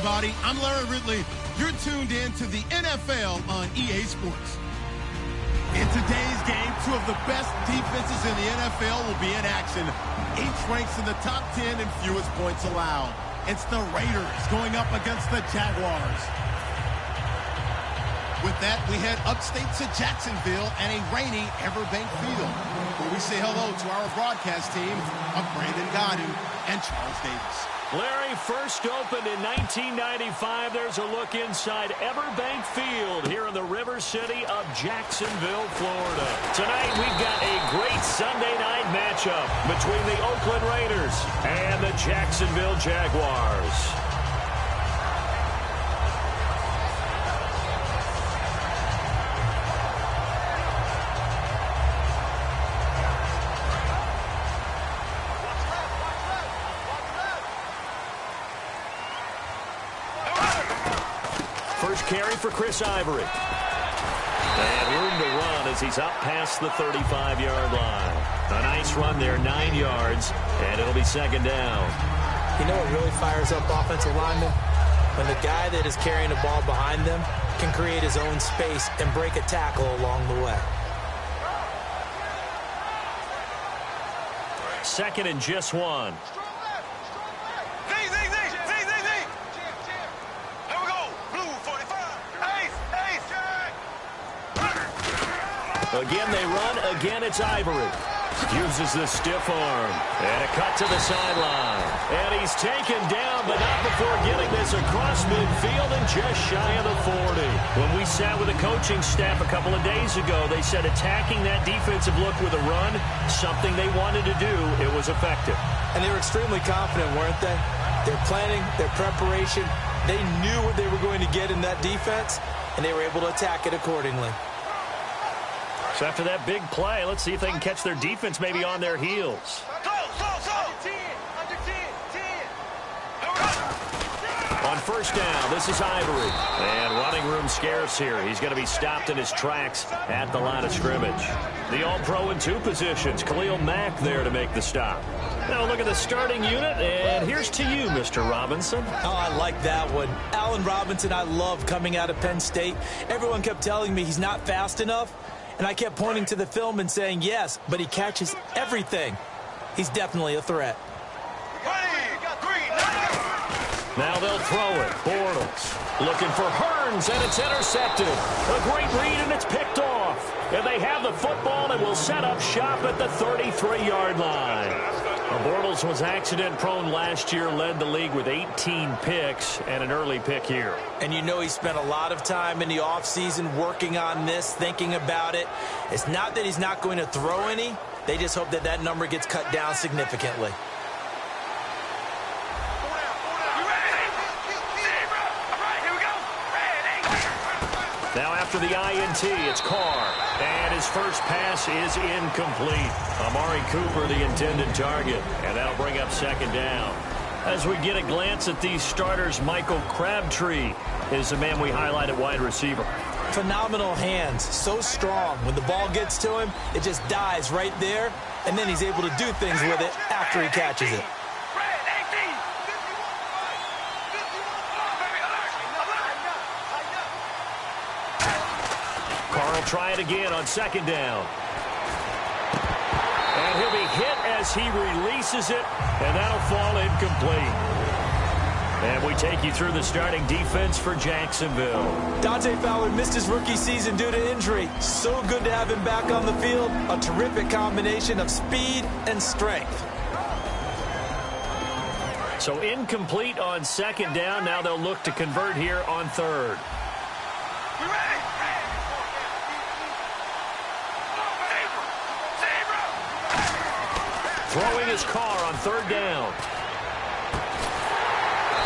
everybody. I'm Larry Ridley. You're tuned in to the NFL on EA Sports. In today's game, two of the best defenses in the NFL will be in action. Each ranks in the top 10 in fewest points allowed. It's the Raiders going up against the Jaguars. With that, we head upstate to Jacksonville and a rainy Everbank Field, where we say hello to our broadcast team of Brandon Godin and Charles Davis. Larry, first opened in 1995. There's a look inside Everbank Field here in the river city of Jacksonville, Florida. Tonight, we've got a great Sunday night matchup between the Oakland Raiders and the Jacksonville Jaguars. First carry for Chris Ivory. And room to run as he's up past the 35-yard line. A nice run there, 9 yards, and it'll be second down. You know what really fires up offensive linemen? When the guy that is carrying the ball behind them can create his own space and break a tackle along the way. Second and just one. Again, they run. Again, it's Ivory. Uses the stiff arm. And a cut to the sideline. And he's taken down, but not before getting this across midfield and just shy of the 40. When we sat with the coaching staff a couple of days ago, they said attacking that defensive look with a run, something they wanted to do, it was effective. And they were extremely confident, weren't they? Their planning, their preparation, they knew what they were going to get in that defense, and they were able to attack it accordingly. So after that big play, let's see if they can catch their defense maybe on their heels. On first down, this is Ivory. And running room scarce here. He's going to be stopped in his tracks at the line of scrimmage. The All-Pro in two positions. Khalil Mack there to make the stop. Now look at the starting unit, and here's to you, Mr. Robinson. Oh, I like that one. Allen Robinson, I love coming out of Penn State. Everyone kept telling me he's not fast enough. And I kept pointing to the film and saying, yes, but he catches everything. He's definitely a threat. Now they'll throw it. Bortles looking for Hearns, and it's intercepted. A great read, and it's picked off. And they have the football and will set up shop at the 33-yard line. Bortles was accident-prone last year, led the league with 18 picks and an early pick here. And you know he spent a lot of time in the offseason working on this, thinking about it. It's not that he's not going to throw any. They just hope that that number gets cut down significantly. Now after the INT, it's Carr. And his first pass is incomplete. Amari Cooper, the intended target. And that'll bring up second down. As we get a glance at these starters, Michael Crabtree is the man we highlight at wide receiver. Phenomenal hands, so strong. When the ball gets to him, it just dies right there. And then he's able to do things with it after he catches it. Try it again on second down. And he'll be hit as he releases it, and that'll fall incomplete. And we take you through the starting defense for Jacksonville. Dante Fowler missed his rookie season due to injury. So good to have him back on the field. A terrific combination of speed and strength. So incomplete on second down. Now they'll look to convert here on third. Throwing his Carr on third down.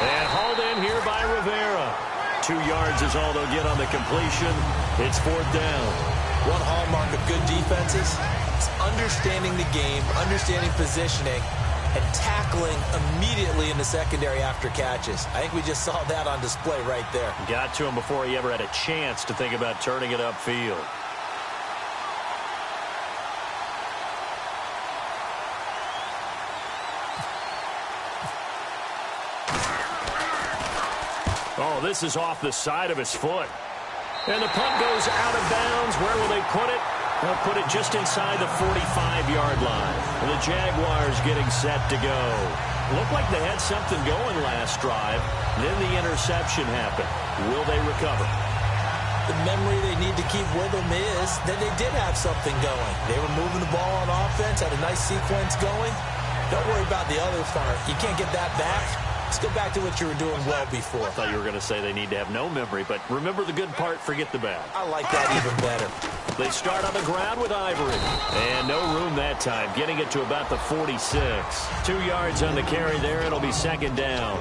And hauled in here by Rivera. 2 yards is all they'll get on the completion. It's fourth down. One hallmark of good defenses is understanding the game, understanding positioning, and tackling immediately in the secondary after catches. I think we just saw that on display right there. Got to him before he ever had a chance to think about turning it upfield. this is off the side of his foot. And the punt goes out of bounds. Where will they put it? They'll put it just inside the 45-yard line. And the Jaguars getting set to go. Looked like they had something going last drive. Then the interception happened. Will they recover? The memory they need to keep with them is that they did have something going. They were moving the ball on offense, had a nice sequence going. Don't worry about the other part. You can't get that back. Let's go back to what you were doing well before. I thought you were going to say they need to have no memory, but remember the good part, forget the bad. I like that even better. They start on the ground with Ivory. And no room that time, getting it to about the 46. 2 yards on the carry there. It'll be second down.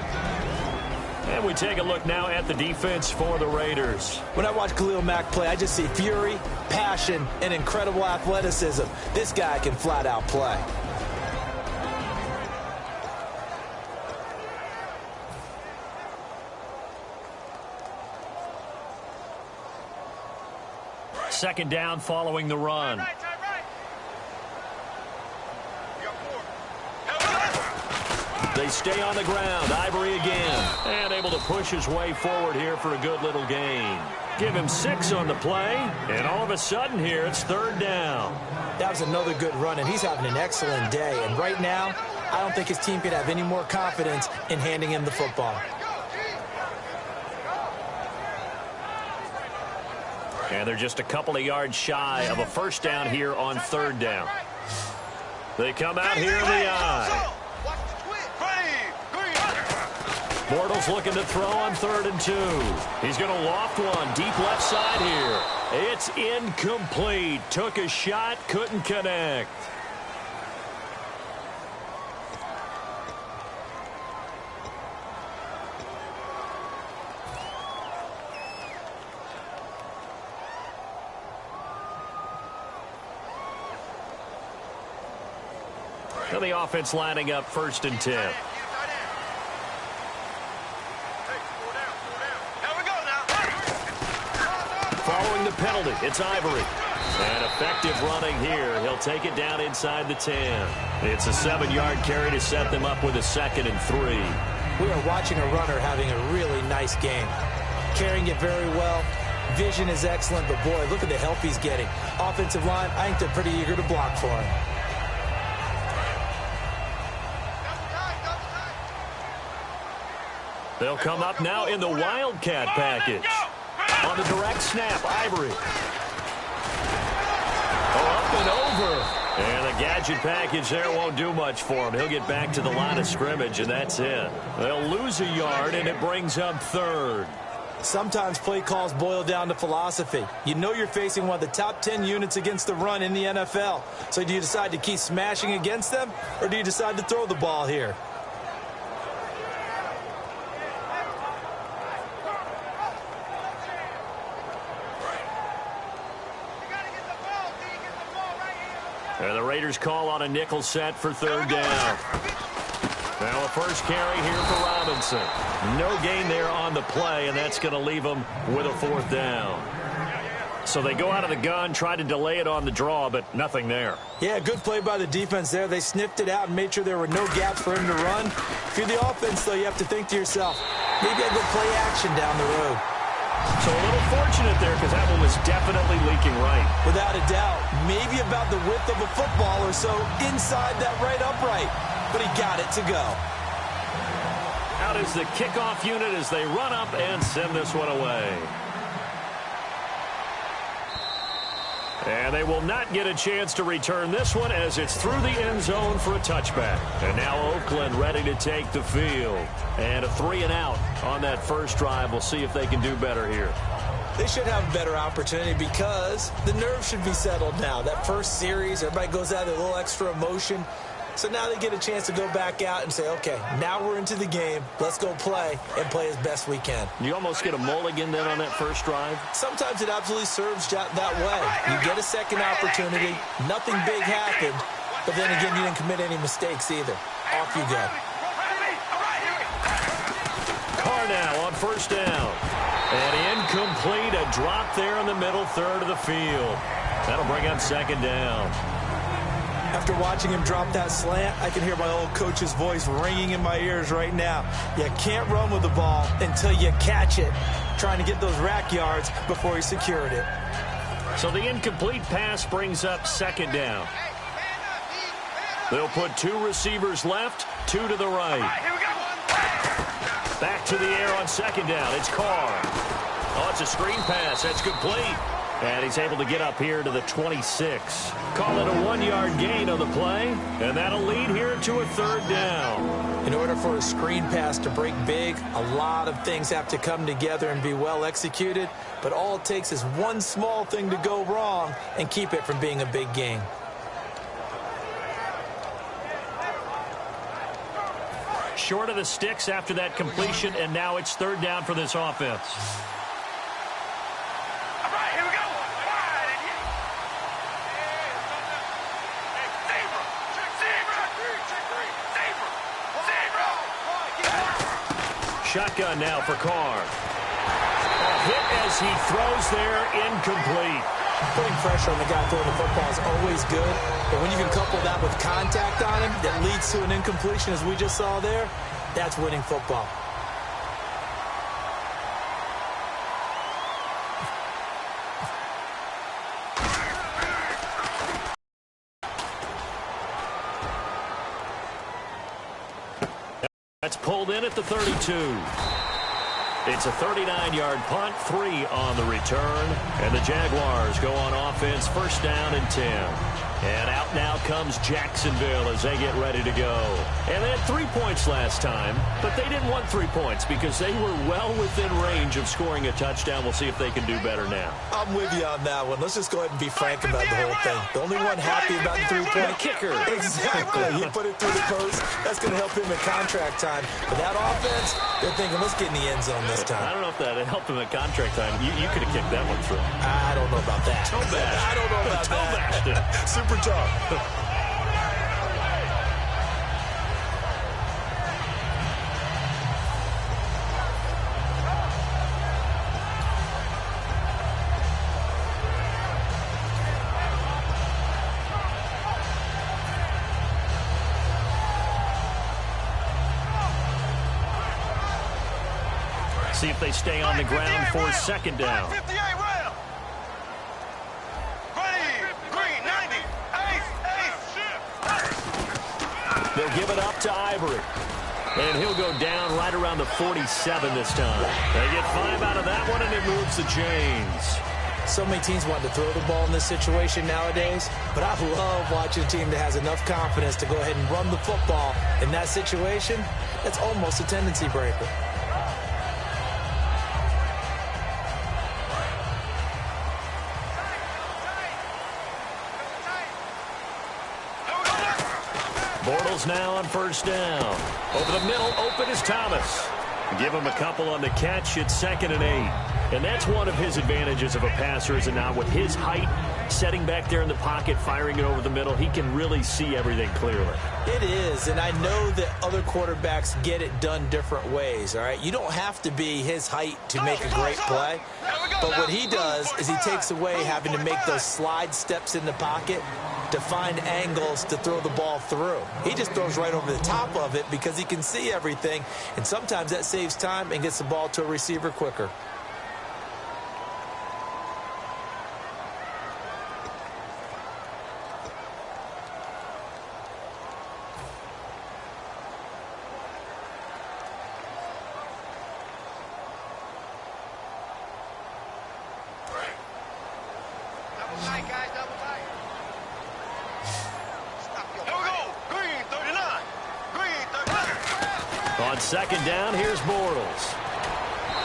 And we take a look now at the defense for the Raiders. When I watch Khalil Mack play, I just see fury, passion, and incredible athleticism. This guy can flat out play. Second down following the run. They stay on the ground. Ivory again. And able to push his way forward here for a good little gain. Give him 6 on the play. And all of a sudden here, it's third down. That was another good run, and he's having an excellent day. And right now, I don't think his team could have any more confidence in handing him the football. And they're just a couple of yards shy of a first down here on third down. They come out here in the eye. Bortles looking to throw on 3rd and 2. He's going to loft one deep left side here. It's incomplete. Took a shot, couldn't connect. So the offense lining up 1st and 10. Following the penalty, it's Ivory. And effective running here. He'll take it down inside the 10. It's a 7-yard carry to set them up with a 2nd and 3. We are watching a runner having a really nice game. Carrying it very well. Vision is excellent, but boy, look at the help he's getting. Offensive line, I think they're pretty eager to block for him. They'll come up now in the Wildcat package. On the direct snap, Ivory. Up and over. And the gadget package there won't do much for him. He'll get back to the line of scrimmage, and that's it. They'll lose a yard, and it brings up 3rd. Sometimes play calls boil down to philosophy. You know you're facing one of the top 10 units against the run in the NFL. So do you decide to keep smashing against them, or do you decide to throw the ball here? And the Raiders call on a nickel set for 3rd down. Now a first carry here for Robinson. No gain there on the play, and that's going to leave them with a 4th down. So they go out of the gun, try to delay it on the draw, but nothing there. Yeah, good play by the defense there. They sniffed it out and made sure there were no gaps for him to run. If you're the offense, though, you have to think to yourself, maybe I go play action down the road. So a little fortunate there because that one was definitely leaking right. Without a doubt. Maybe about the width of a football or so inside that right upright. But he got it to go. Out is the kickoff unit as they run up and send this one away. And they will not get a chance to return this one as it's through the end zone for a touchback. And now Oakland ready to take the field. And a 3-and-out on that first drive. We'll see if they can do better here. They should have a better opportunity because the nerves should be settled now. That first series, everybody goes out with a little extra emotion. So now they get a chance to go back out and say, okay, now we're into the game. Let's go play and play as best we can. You almost get a mulligan then on that first drive? Sometimes it absolutely serves that way. You get a second opportunity. Nothing big happened. But then again, you didn't commit any mistakes either. Off you go. Carr now on first down. And incomplete. A drop there in the middle third of the field. That'll bring up second down. After watching him drop that slant, I can hear my old coach's voice ringing in my ears right now. You can't run with the ball until you catch it. Trying to get those rack yards before he secured it. So the incomplete pass brings up second down. They'll put 2 receivers left, 2 to the right. Back to the air on second down. It's Carr. Oh, it's a screen pass. That's complete. And he's able to get up here to the 26. Call it a 1-yard gain on the play, and that'll lead here to a third down. In order for a screen pass to break big, a lot of things have to come together and be well executed, but all it takes is one small thing to go wrong and keep it from being a big gain. Short of the sticks after that completion, and now it's third down for this offense. Shotgun now for Carr. A hit as he throws there, incomplete. Putting pressure on the guy throwing the football is always good, but when you can couple that with contact on him that leads to an incompletion, as we just saw there, that's winning football. That's pulled in at the 32. It's a 39-yard punt, 3 on the return. And the Jaguars go on offense, first down and 10. And out now comes Jacksonville as they get ready to go. And they had 3 points last time, but they didn't want 3 points because they were well within range of scoring a touchdown. We'll see if they can do better now. I'm with you on that one. Let's just go ahead and be frank about the whole thing. The only one happy about the 3-point kicker. Exactly. He put it through the post. That's going to help him in contract time. But that offense, they're thinking, let's get in the end zone this time. I don't know if that helped him at contract time. You could have kicked that one through. I don't know about that. Toe bash. I don't know about Toe bashed it. Super tough. See if they stay on the ground for second down. They'll give it up to Ivory. And he'll go down right around the 47 this time. They get 5 out of that one, and it moves the chains. So many teams want to throw the ball in this situation nowadays, but I love watching a team that has enough confidence to go ahead and run the football. In that situation, that's almost a tendency breaker. Bortles now on first down. Over the middle, open is Thomas. Give him a couple on the catch. It's 2nd and 8. And that's one of his advantages of a passer, is it not? With his height, setting back there in the pocket, firing it over the middle, he can really see everything clearly. It is, and I know that other quarterbacks get it done different ways, all right? You don't have to be his height to make a great play. But what he does is he takes away having to make those slide steps in the pocket to find angles to throw the ball through. He just throws right over the top of it because he can see everything, and sometimes that saves time and gets the ball to a receiver quicker. On second down, here's Bortles.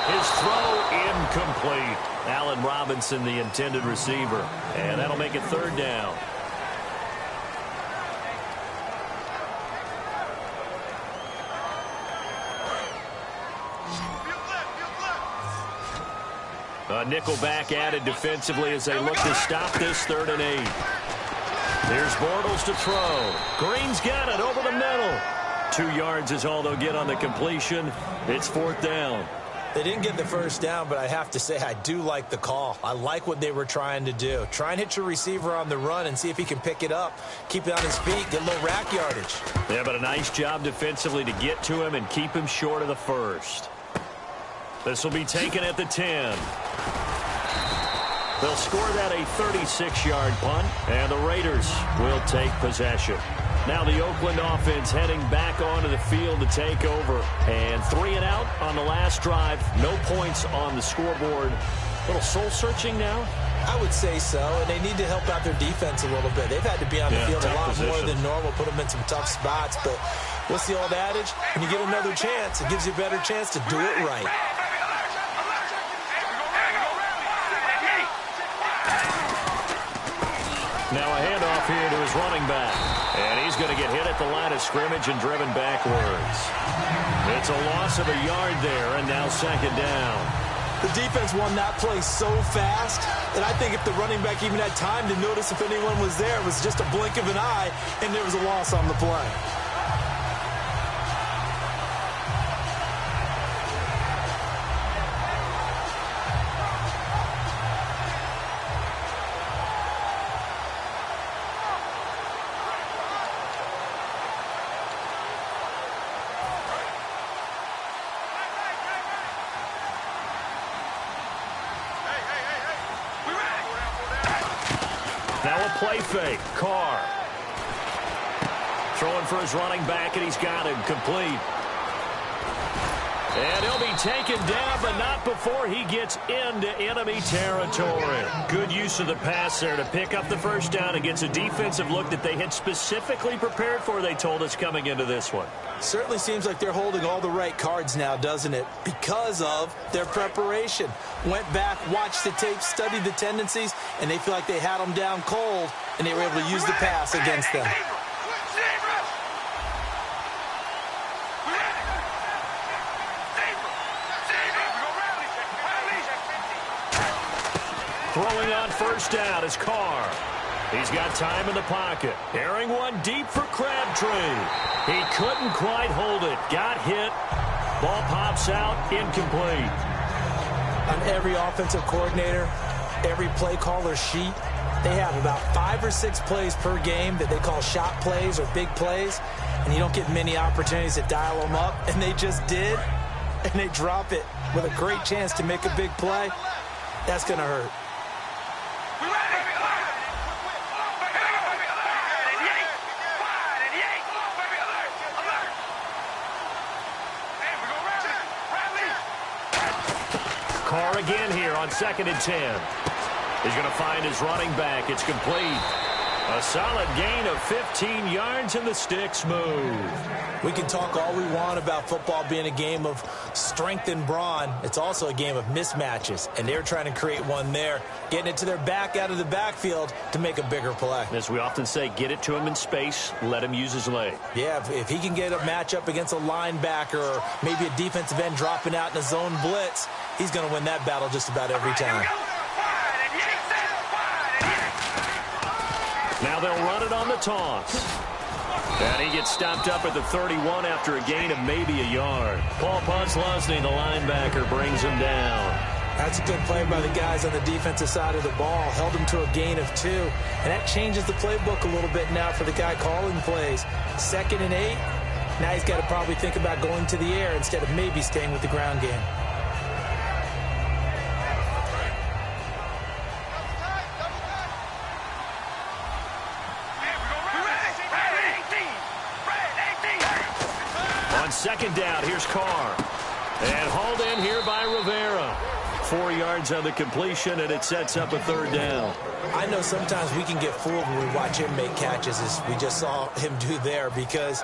His throw incomplete. Allen Robinson, the intended receiver. And that'll make it third down. A nickel back added defensively as they look to stop this 3rd and 8. Here's Bortles to throw. Green's got it over the middle. 2 yards is all they'll get on the completion. It's 4th down. They didn't get the first down, but I have to say I do like the call. I like what they were trying to do. Try and hit your receiver on the run and see if he can pick it up, keep it on his feet, get a little rack yardage. Yeah, but a nice job defensively to get to him and keep him short of the first. This will be taken at the 10. They'll score that a 36-yard punt, and the Raiders will take possession. Now the Oakland offense heading back onto the field to take over. And 3 and out on the last drive. No points on the scoreboard. A little soul-searching now? I would say so, and they need to help out their defense a little bit. They've had to be on the field a lot more than normal, put them in some tough spots. But what's the old adage? When you get another chance, it gives you a better chance to do it right. Now a handoff here to his running back. And he's going to get hit at the line of scrimmage and driven backwards. It's a loss of a yard there, and now second down. The defense won that play so fast that I think if the running back even had time to notice if anyone was there, it was just a blink of an eye, and there was a loss on the play. Play fake. Carr. Throwing for his running back, and he's got him complete. And he'll be taken down, but not before he gets into enemy territory. Good use of the pass there to pick up the first down against a defensive look that they had specifically prepared for, they told us, coming into this one. Certainly seems like they're holding all the right cards now, doesn't it? Because of their preparation. Went back, watched the tape, studied the tendencies, and they feel like they had them down cold, and they were able to use the pass against them. Throwing on first down is Carr. He's got time in the pocket. Airing one deep for Crabtree. He couldn't quite hold it. Got hit. Ball pops out. Incomplete. On every offensive coordinator, every play caller sheet, they have about 5 or 6 plays per game that they call shot plays or big plays, and you don't get many opportunities to dial them up, and they just did, and they drop it with a great chance to make a big play. That's going to hurt. Carr again here on 2nd and 10. He's going to find his running back. It's complete. A solid gain of 15 yards, and the sticks move. We can talk all we want about football being a game of strength and brawn. It's also a game of mismatches, and they're trying to create one there, getting it to their back out of the backfield to make a bigger play. As we often say, get it to him in space, let him use his leg. Yeah, if he can get a matchup against a linebacker or maybe a defensive end dropping out in a zone blitz, he's going to win that battle just about every time. Now they'll run it on the toss. And he gets stopped up at the 31 after a gain of maybe a yard. Paul Postlosny, the linebacker, brings him down. That's a good play by the guys on the defensive side of the ball. Held him to a gain of 2. And that changes the playbook a little bit now for the guy calling plays. 2nd and 8. Now he's got to probably think about going to the air instead of maybe staying with the ground game. On 2nd down, here's Carr. And hauled in here by Rivera. 4 yards on the completion, and it sets up a 3rd down. I know sometimes we can get fooled when we watch him make catches, as we just saw him do there, because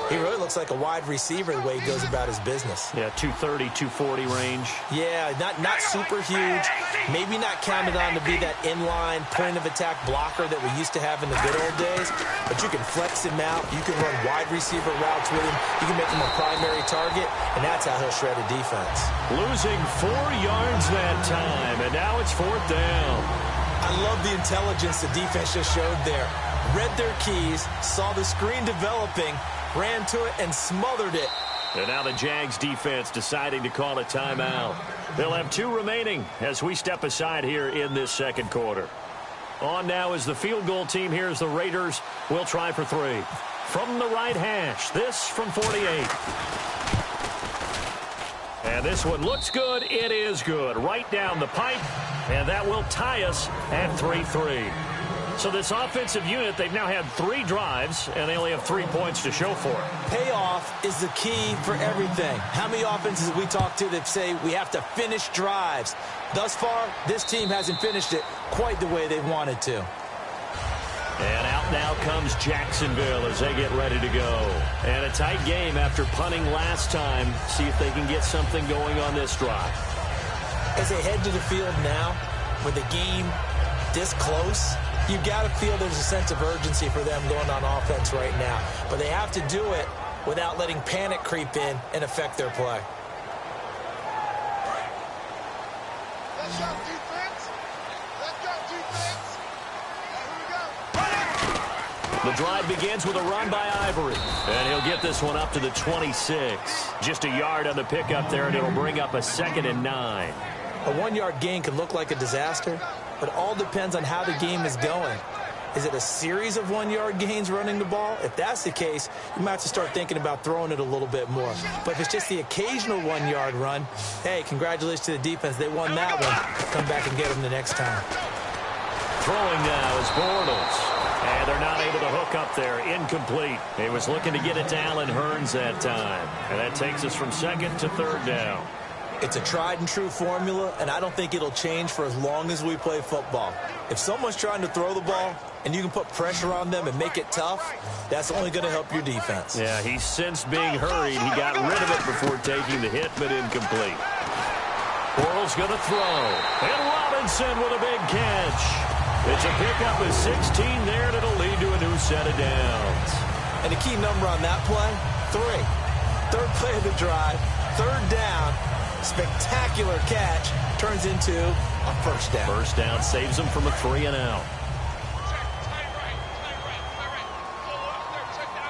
he really looks like a wide receiver the way he goes about his business. Yeah, 230, 240 range. Yeah, not super huge. Maybe not counted on to be that inline point-of-attack blocker that we used to have in the good old days, but you can flex him out. You can run wide receiver routes with him. You can make him a primary target, and that's how he'll shred a defense. Losing 4 yards that time, and now it's 4th down. I love the intelligence the defense just showed there. Read their keys, saw the screen developing, ran to it and smothered it, And now the Jags defense deciding to call a timeout. They'll have 2 remaining as we step aside here in this second quarter. On now is the field goal team. Here's the Raiders. We'll try for 3. From the right hash, this from 48. And this one looks good. It is good. Right down the pipe. And that will tie us at 3-3. So this offensive unit, they've now had 3 drives, and they only have 3 points to show for it. Payoff is the key for everything. How many offenses have we talked to that say we have to finish drives? Thus far, this team hasn't finished it quite the way they wanted to. And out now comes Jacksonville as they get ready to go. And a tight game after punting last time. See if they can get something going on this drive. As they head to the field now, with the game this close, you got to feel there's a sense of urgency for them going on offense right now. But they have to do it without letting panic creep in and affect their play. Let's go, defense. Let's go, defense. Here we go. The drive begins with a run by Ivory. And he'll get this one up to the 26. Just a yard on the pickup there, and it'll bring up a 2nd and 9. A 1-yard gain could look like a disaster, but it all depends on how the game is going. Is it a series of 1-yard gains running the ball? If that's the case, you might have to start thinking about throwing it a little bit more. But if it's just the occasional 1-yard run, hey, congratulations to the defense. They won that one. Come back and get them the next time. Throwing now is Bortles. And they're not able to hook up there. Incomplete. He was looking to get it to Allen Hurns that time. And that takes us from 2nd to 3rd down. It's a tried-and-true formula, and I don't think it'll change for as long as we play football. If someone's trying to throw the ball and you can put pressure on them and make it tough, that's only going to help your defense. Yeah, he's since being hurried. He got rid of it before taking the hit, but incomplete. Bortles going to throw. And Robinson with a big catch. It's a pickup of 16 there, and it'll lead to a new set of downs. And the key number on that play, 3. 3rd play of the drive, 3rd down. Spectacular catch turns into a 1st down. 1st down saves them from a 3-and-out.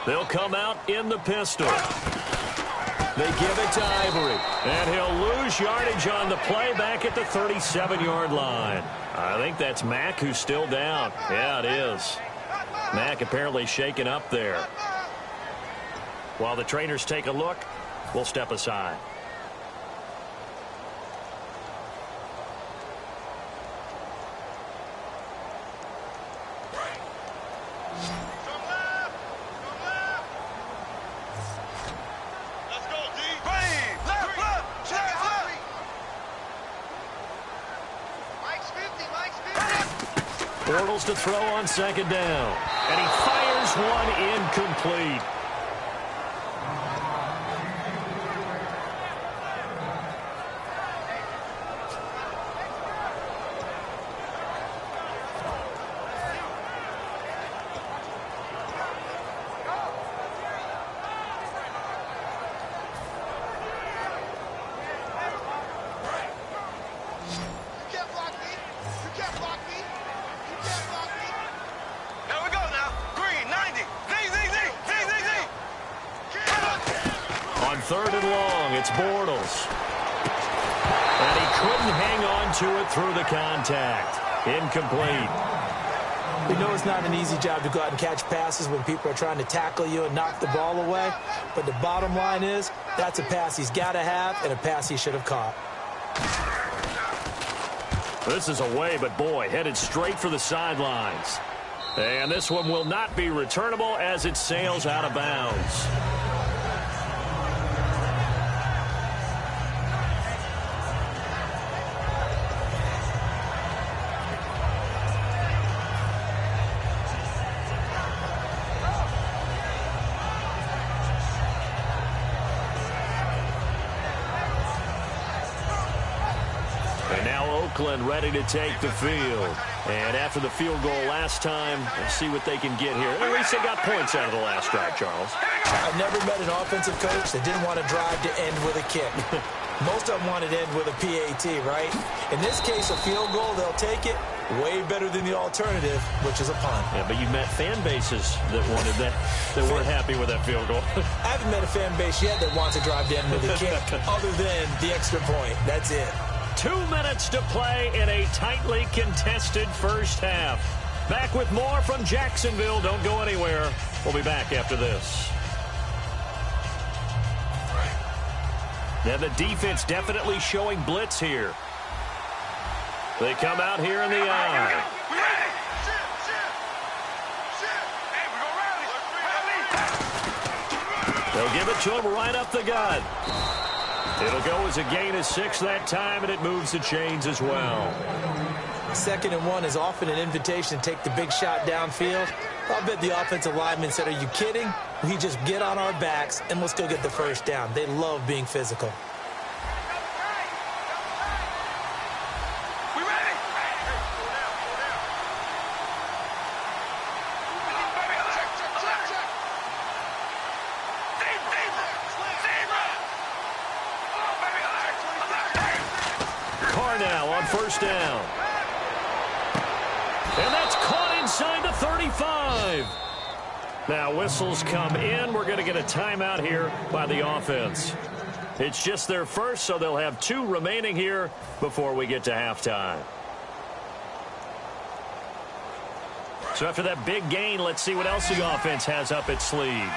They'll come out in the pistol. They give it to Ivory. And he'll lose yardage on the play back at the 37-yard line. I think that's Mack who's still down. Yeah, it is. Mack apparently shaken up there. While the trainers take a look, we'll step aside. Bortles to throw on 2nd down. And he fires one incomplete. Bortles. And he couldn't hang on to it through the contact. Incomplete. We know it's not an easy job to go out and catch passes when people are trying to tackle you and knock the ball away. But the bottom line is, that's a pass he's got to have and a pass he should have caught. This is away, but boy, headed straight for the sidelines. And this one will not be returnable as it sails out of bounds. Oakland ready to take the field. And after the field goal last time, let's see what they can get here. At least they got points out of the last drive, Charles. I've never met an offensive coach that didn't want to drive to end with a kick. Most of them want it end with a PAT, right? In this case, a field goal, they'll take it. Way better than the alternative, which is a punt. Yeah, but you met fan bases that wanted that, that weren't happy with that field goal. I haven't met a fan base yet that wants to drive in with a kick other than the extra point. That's it. 2 minutes to play in a tightly contested first half. Back with more from Jacksonville. Don't go anywhere. We'll be back after this. Now the defense definitely showing blitz here. They come out here in the eye. They'll give it to him right up the gut. It'll go as a gain of 6 that time, and it moves the chains as well. 2nd and 1 is often an invitation to take the big shot downfield. I'll bet the offensive lineman said, are you kidding? We just get on our backs, and let's go get the first down. They love being physical. Now on first down. And that's caught inside the 35. Now whistles come in. We're going to get a timeout here by the offense. It's just their first, so they'll have 2 remaining here before we get to halftime. So after that big gain, let's see what else the offense has up its sleeve.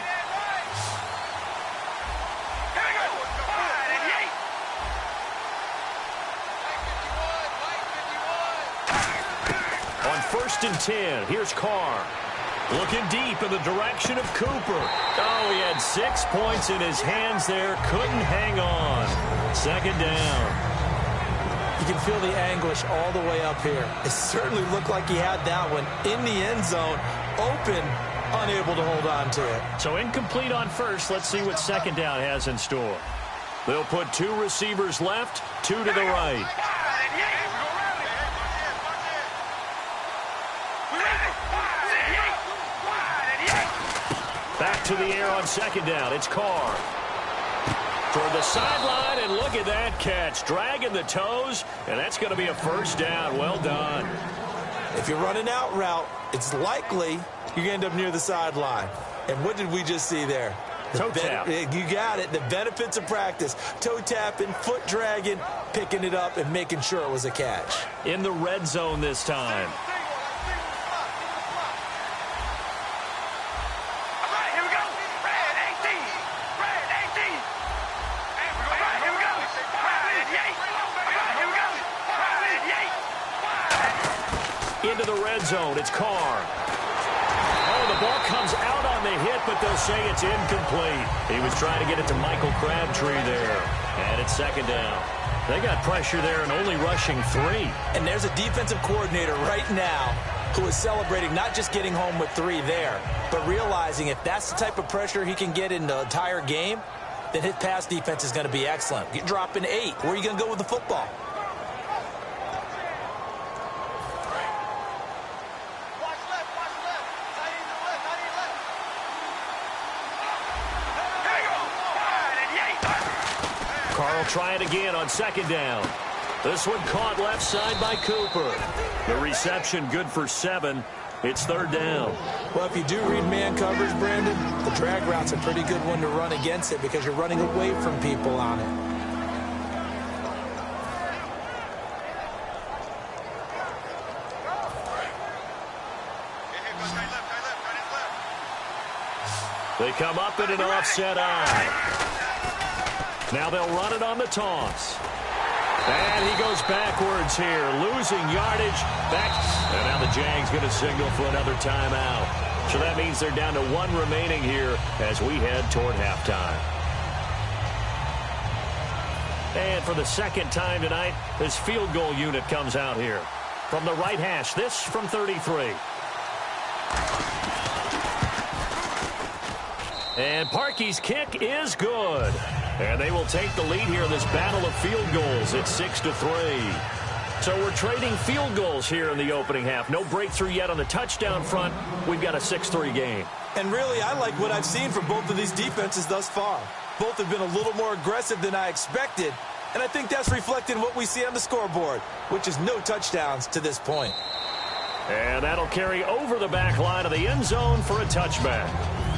First and 10. Here's Carr. Looking deep in the direction of Cooper. Oh, he had 6 points in his hands there. Couldn't hang on. 2nd down. You can feel the anguish all the way up here. It certainly looked like he had that one in the end zone. Open, unable to hold on to it. So incomplete on first. Let's see what 2nd down has in store. They'll put 2 receivers left, 2 to the right. Back to the air on 2nd down. It's Carr. Toward the sideline, and look at that catch. Dragging the toes, and that's going to be a first down. Well done. If you're running out route, it's likely you're going to end up near the sideline. And what did we just see there? Toe tap. You got it. The benefits of practice. Toe tapping, foot dragging, picking it up, and making sure it was a catch. In the red zone this time. Into the red zone. It's Carr. Oh, the ball comes out on the hit, but they'll say it's incomplete. He was trying to get it to Michael Crabtree there. And it's 2nd down. They got pressure there and only rushing 3. And there's a defensive coordinator right now who is celebrating not just getting home with 3 there, but realizing if that's the type of pressure he can get in the entire game, then his pass defense is going to be excellent. You're dropping 8. Where are you going to go with the football? Carl try it again on 2nd down. This one caught left side by Cooper. The reception good for 7. It's 3rd down. Well, if you do read man coverage, Brandon, the drag route's a pretty good one to run against it because you're running away from people on it. They come up in an offset eye. Now they'll run it on the toss. And he goes backwards here, losing yardage. Back. And now the Jags going to signal for another timeout. So that means they're down to 1 remaining here as we head toward halftime. And for the 2nd time tonight, this field goal unit comes out here. From the right hash, this from 33. And Parkey's kick is good. And they will take the lead here in this battle of field goals. It's 6-3. So we're trading field goals here in the opening half. No breakthrough yet on the touchdown front. We've got a 6-3 game. And really, I like what I've seen from both of these defenses thus far. Both have been a little more aggressive than I expected, And I think that's reflected in what we see on the scoreboard, which is no touchdowns to this point. And that'll carry over the back line of the end zone for a touchback.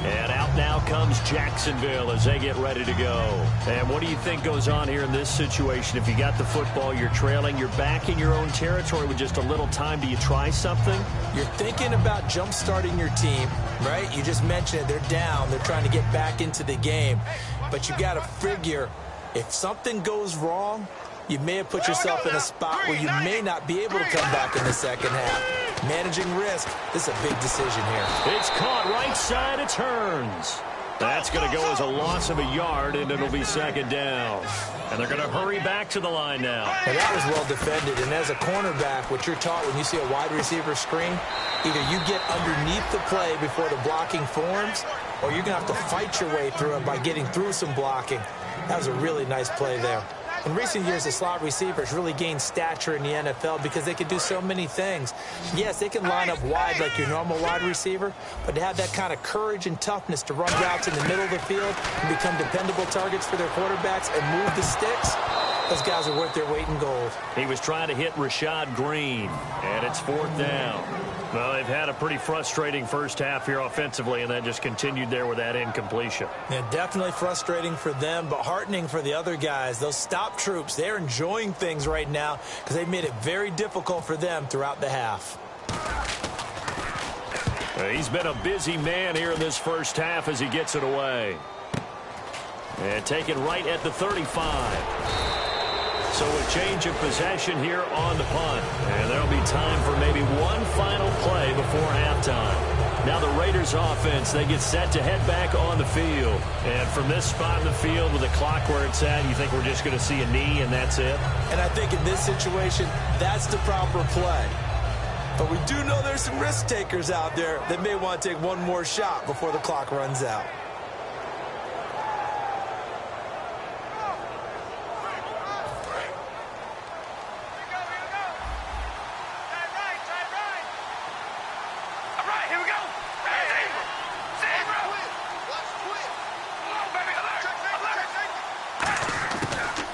And out now comes Jacksonville as they get ready to go. And what do you think goes on here in this situation? If you got the football, you're trailing, you're back in your own territory with just a little time. Do you try something? You're thinking about jump-starting your team, right? You just mentioned it. They're down. They're trying to get back into the game. But you got to figure if something goes wrong, you may have put yourself in a spot where you may not be able to come back in the second half. Managing risk, this is a big decision here. It's caught right side, it turns. That's going to go as a loss of a yard, and it'll be second down. And they're going to hurry back to the line now. And that was well defended. And as a cornerback, what you're taught when you see a wide receiver screen, either you get underneath the play before the blocking forms, or you're going to have to fight your way through it by getting through some blocking. That was a really nice play there. In recent years, the slot receivers really gained stature in the NFL because they can do so many things. Yes, they can line up wide like your normal wide receiver, but to have that kind of courage and toughness to run routes in the middle of the field and become dependable targets for their quarterbacks and move the sticks, those guys are worth their weight in gold. He was trying to hit Rashad Green, and it's fourth down. Well, they've had a pretty frustrating first half here offensively, and then just continued there with that incompletion. Yeah, definitely frustrating for them, but heartening for the other guys. Those stop troops, they're enjoying things right now because they've made it very difficult for them throughout the half. He's been a busy man here in this first half as he gets it away. And taken right at the 35. So a change of possession here on the punt. And there'll be time for maybe one final play before halftime. Now the Raiders offense, they get set to head back on the field. And from this spot in the field with the clock where it's at, you think we're just going to see a knee and that's it? And I think in this situation, that's the proper play. But we do know there's some risk takers out there that may want to take one more shot before the clock runs out.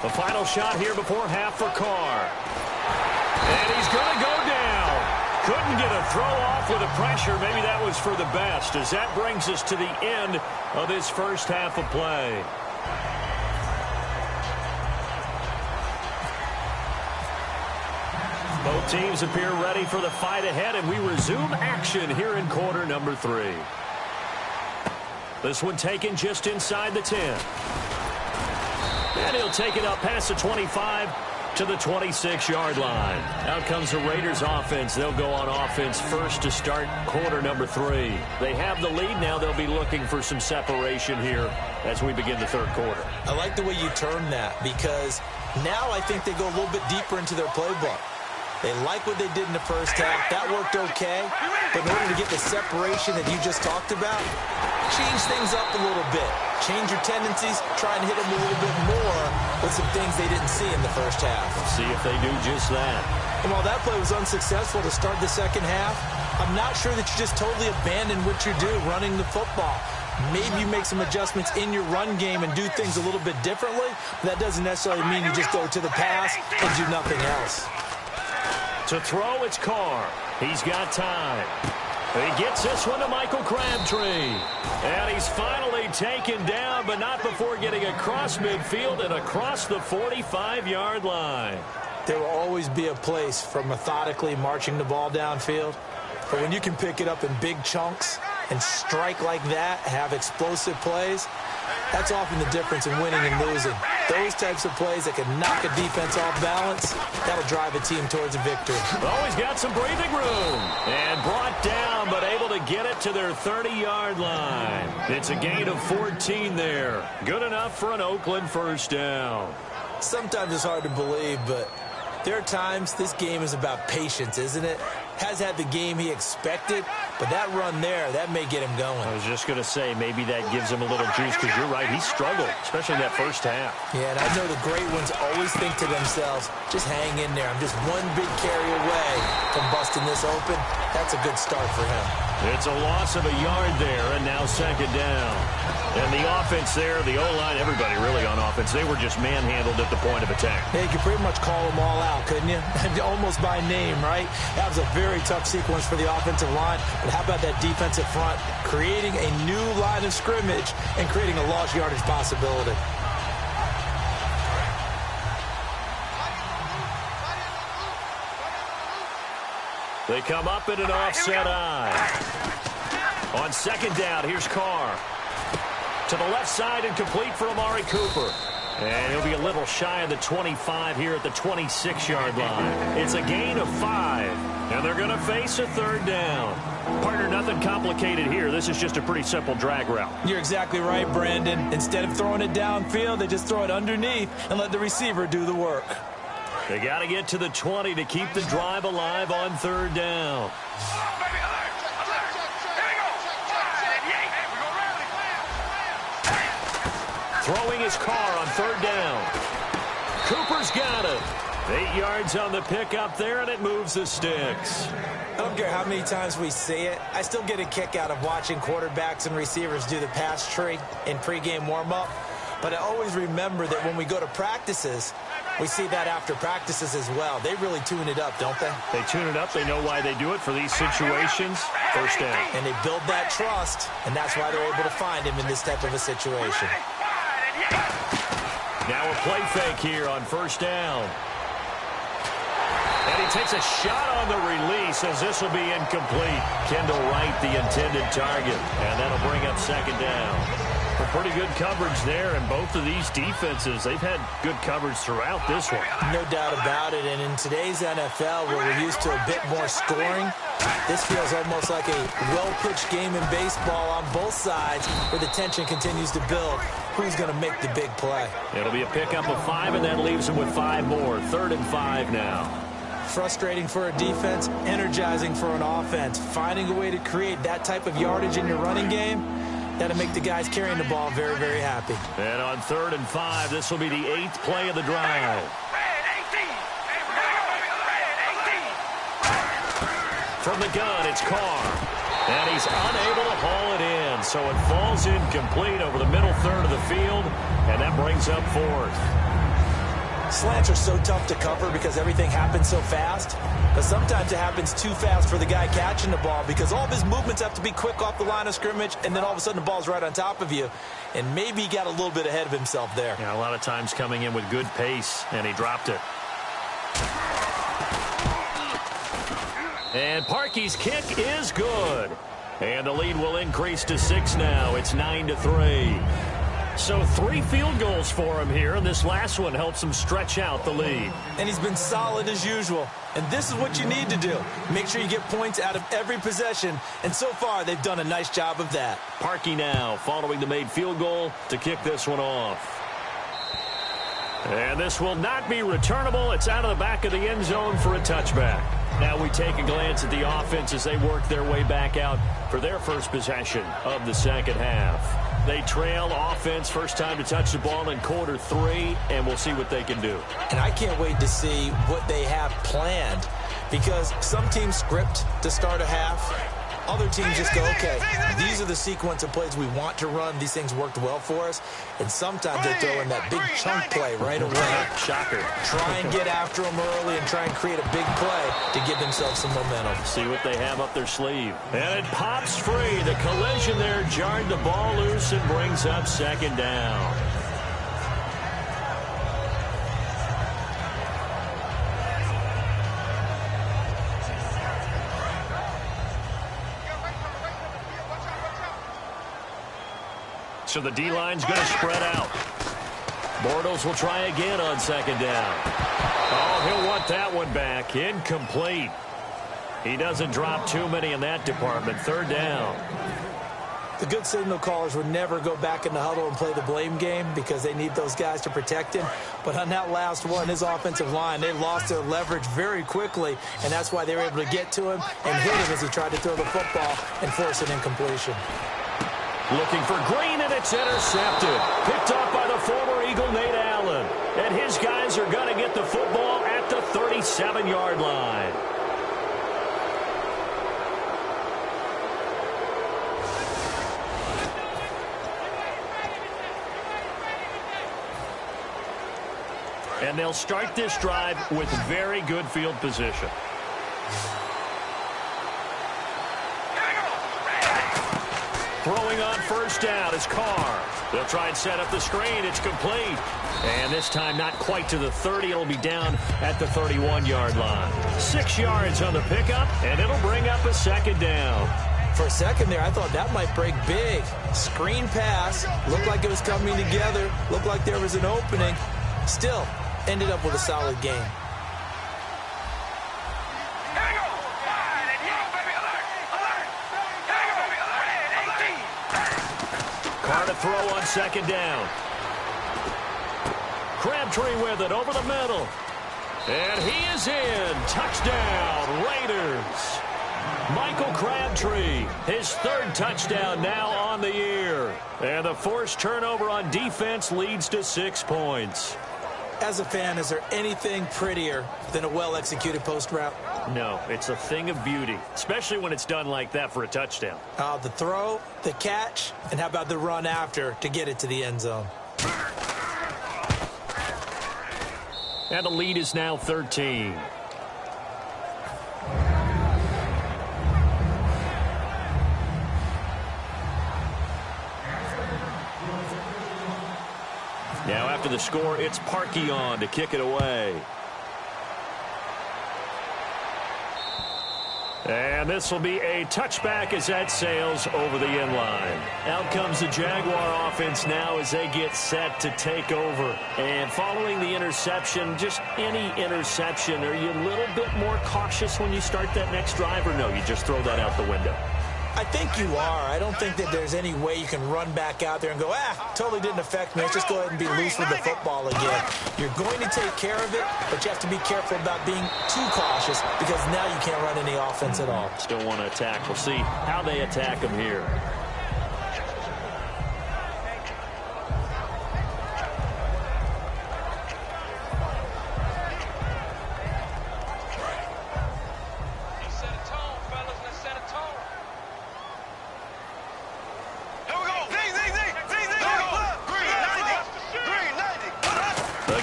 The final shot here before half for Carr. And he's going to go down. Couldn't get a throw off with the pressure. Maybe that was for the best, as that brings us to the end of this first half of play. Both teams appear ready for the fight ahead, and we resume action here in quarter number 3. This one taken just inside the 10. And he'll take it up past the 25 to the 26-yard line. Out comes the Raiders offense. They'll go on offense first to start quarter number 3. They have the lead now. They'll be looking for some separation here as we begin the third quarter. I like the way you term that, because now I think they go a little bit deeper into their playbook. They like what they did in the first half. That worked okay. But in order to get the separation that you just talked about, change things up a little bit. Change your tendencies. Try and hit them a little bit more with some things they didn't see in the first half. See if they do just that. And while that play was unsuccessful to start the second half, I'm not sure that you just totally abandon what you do running the football. Maybe you make some adjustments in your run game and do things a little bit differently. But that doesn't necessarily mean you just go to the pass and do nothing else. To throw, it's Carr. He's got time. He gets this one to Michael Crabtree. And he's finally taken down, but not before getting across midfield and across the 45-yard line. There will always be a place for methodically marching the ball downfield. But when you can pick it up in big chunks and strike like that, have explosive plays, that's often the difference in winning and losing. Those types of plays that can knock a defense off balance, that'll drive a team towards a victory. Oh, he's got some breathing room. And brought down, but able to get it to their 30-yard line. It's a gain of 14 there. Good enough for an Oakland first down. Sometimes it's hard to believe, but there are times this game is about patience, isn't it? Has had the game he expected, but that run there, that may get him going. I was just going to say, maybe that gives him a little juice, because you're right, he struggled, especially in that first half. Yeah, and I know the great ones always think to themselves, just hang in there. I'm just one big carry away from busting this open. That's a good start for him. It's a loss of a yard there, and now second down. And the offense there, the O-line, everybody really on offense, they were just manhandled at the point of attack. Yeah, you could pretty much call them all out, couldn't you? Almost by name, right? That was a very tough sequence for the offensive line. But how about that defensive front creating a new line of scrimmage and creating a lost yardage possibility? They come up in an offset eye. On second down, here's Carr. To the left side and complete for Amari Cooper. And he'll be a little shy of the 25 here at the 26-yard line. It's a gain of 5, and they're going to face a third down. Partner, nothing complicated here. This is just a pretty simple drag route. You're exactly right, Brandon. Instead of throwing it downfield, they just throw it underneath and let the receiver do the work. They got to get to the 20 to keep the drive alive on third down. Throwing his car on third down. Cooper's got it. 8 yards on the pickup there, and it moves the sticks. I don't care how many times we see it. I still get a kick out of watching quarterbacks and receivers do the pass tree in pregame warm-up. But I always remember that when we go to practices, we see that after practices as well. They really tune it up, don't they? They tune it up. They know why they do it for these situations. First down. And they build that trust, and that's why they're able to find him in this type of a situation. Now a play fake here on first down. And he takes a shot on the release as this will be incomplete. Kendall Wright, the intended target. And that'll bring up second down. Pretty good coverage there, and both of these defenses, they've had good coverage throughout this one. No doubt about it, and in today's NFL, where we're used to a bit more scoring, this feels almost like a well-pitched game in baseball on both sides, where the tension continues to build. Who's going to make the big play? It'll be a pickup of 5, and that leaves them with 5 more. 3rd and 5 now. Frustrating for a defense, energizing for an offense. Finding a way to create that type of yardage in your running game, that'll make the guys carrying the ball very, very happy. And on 3rd and 5, this will be the 8th play of the drive. From the gun, it's Carr. And he's unable to haul it in, so it falls incomplete over the middle third of the field, and that brings up 4th. Slants are so tough to cover because everything happens so fast. But sometimes it happens too fast for the guy catching the ball because all of his movements have to be quick off the line of scrimmage, and then all of a sudden the ball's right on top of you. And maybe he got a little bit ahead of himself there. Yeah, a lot of times coming in with good pace, and he dropped it. And Parkey's kick is good. And the lead will increase to 6 now. It's 9-3. So 3 field goals for him here, and this last one helps him stretch out the lead. And he's been solid as usual. And this is what you need to do. Make sure you get points out of every possession. And so far, they've done a nice job of that. Parkey now following the made field goal to kick this one off. And this will not be returnable. It's out of the back of the end zone for a touchback. Now we take a glance at the offense as they work their way back out for their first possession of the second half. They trail offense, first time to touch the ball in quarter 3, and we'll see what they can do. And I can't wait to see what they have planned, because some teams script to start a half. Other teams just go, okay, these are the sequence of plays we want to run. These things worked well for us. And sometimes they throw in that big chunk play right away. Shocker. Try and get after them early and try and create a big play to give themselves some momentum. See what they have up their sleeve. And it pops free. The collision there jarred the ball loose and brings up second down. So the D-line's going to spread out. Bortles will try again on second down. Oh, he'll want that one back. Incomplete. He doesn't drop too many in that department. 3rd down. The good signal callers would never go back in the huddle and play the blame game because they need those guys to protect him. But on that last one, his offensive line, they lost their leverage very quickly, and that's why they were able to get to him and hit him as he tried to throw the football and force an incompletion. Looking for Green, and it's intercepted. Picked off by the former Eagle, Nate Allen. And his guys are going to get the football at the 37-yard line. And they'll start this drive with very good field position. Throwing on first down is Carr. They'll try and set up the screen. It's complete. And this time not quite to the 30. It'll be down at the 31-yard line. 6 yards on the pickup, and it'll bring up a second down. For a second there, I thought that might break big. Screen pass. Looked like it was coming together. Looked like there was an opening. Still, ended up with a solid game. Carr to throw on second down. Crabtree with it over the middle. And he is in. Touchdown, Raiders. Michael Crabtree, his third touchdown now on the year. And the forced turnover on defense leads to 6 points. As a fan, is there anything prettier than a well-executed post route? No, it's a thing of beauty, especially when it's done like that for a touchdown. The throw, the catch, and how about the run after to get it to the end zone? And the lead is now 13. Now after the score, it's Parkey on to kick it away. And this will be a touchback as that sails over the end line. Out comes the Jaguar offense now as they get set to take over. And following the interception, just any interception, are you a little bit more cautious when you start that next drive, or no, you just throw that out the window? I think you are. I don't think that there's any way you can run back out there and go, totally didn't affect me. Let's just go ahead and be loose with the football again. You're going to take care of it, but you have to be careful about being too cautious because now you can't run any offense at all. Still want to attack. We'll see how they attack them here.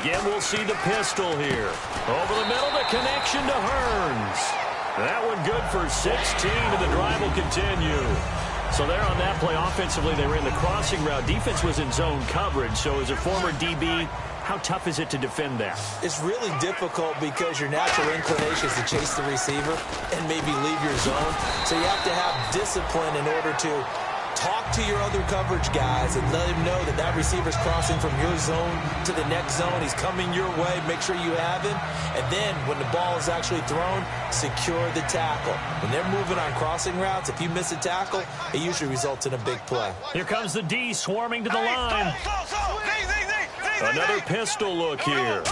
Again, we'll see the pistol here. Over the middle, the connection to Hearns. That one good for 16, and the drive will continue. So there on that play, offensively, they ran the crossing route. Defense was in zone coverage, so as a former DB, how tough is it to defend that? It's really difficult because your natural inclination is to chase the receiver and maybe leave your zone. So you have to have discipline in order to talk to your other coverage guys and let him know that that receiver's crossing from your zone to the next zone. He's coming your way. Make sure you have him. And then when the ball is actually thrown, secure the tackle. When they're moving on crossing routes, if you miss a tackle, it usually results in a big play. Here comes the D swarming to the line. Another pistol look here.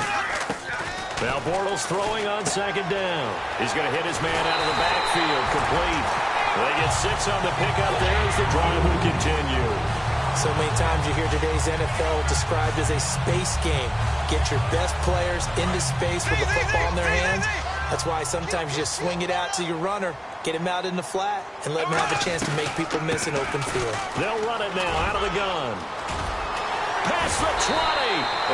Now Bortles throwing on second down. He's going to hit his man out of the backfield. Complete. They get 6 on the pickup there as the drive will continue. So many times you hear today's NFL described as a space game. Get your best players into space with the football in their hands. That's why sometimes you just swing it out to your runner, get him out in the flat, and let him have a chance to make people miss an open field. They'll run it now out of the gun. Past the 20,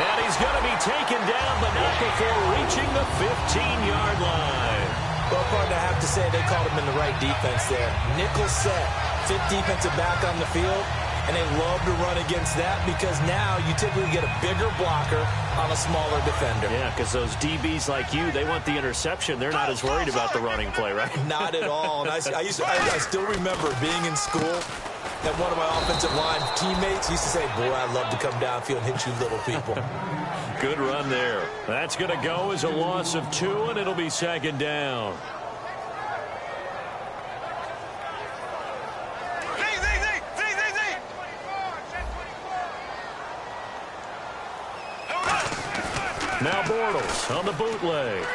and he's going to be taken down, but not before reaching the 15-yard line. Well, partner, I have to say they called him in the right defense there. Nickel set, fifth defensive back on the field, and they love to run against that because now you typically get a bigger blocker on a smaller defender. Yeah, because those DBs like you, they want the interception. They're not as worried about the running play, right? Not at all. And I still remember being in school that one of my offensive line teammates used to say, boy, I'd love to come downfield and hit you little people. Good run there. That's going to go as a loss of 2, and it'll be second down. Now Bortles on the bootleg.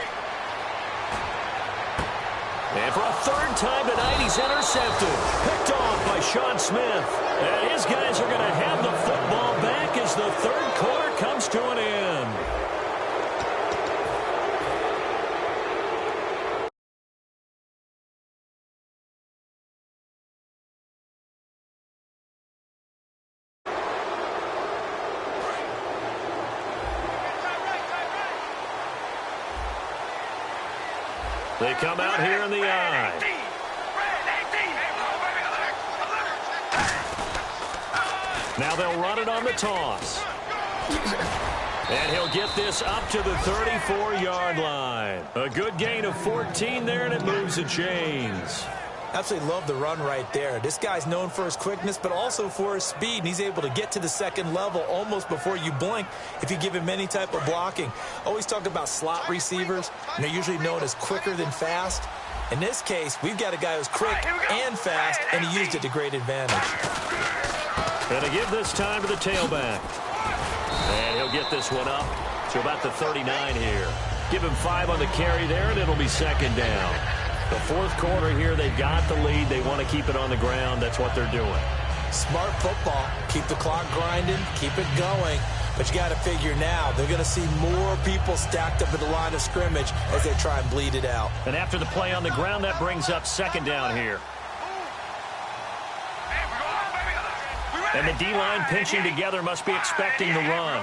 And for a third time tonight, he's intercepted. Picked off by Sean Smith. And his guys are going to have the football back as the third quarter comes to an end. They come out here in the eye. Now they'll run it on the toss. And he'll get this up to the 34-yard line. A good gain of 14 there, and it moves the chains. Absolutely love the run right there. This guy's known for his quickness, but also for his speed, and he's able to get to the second level almost before you blink if you give him any type of blocking. Always talk about slot receivers, and they're usually known as quicker than fast. In this case, we've got a guy who's quick and fast, and he used it to great advantage. And to give this time to the tailback. And he'll get this one up to about the 39 here. Give him 5 on the carry there, and it'll be second down. The fourth quarter here, they've got the lead. They want to keep it on the ground. That's what they're doing. Smart football. Keep the clock grinding. Keep it going. But you got to figure now, they're going to see more people stacked up at the line of scrimmage as they try and bleed it out. And after the play on the ground, that brings up second down here. And the D-line pinching together must be expecting the run.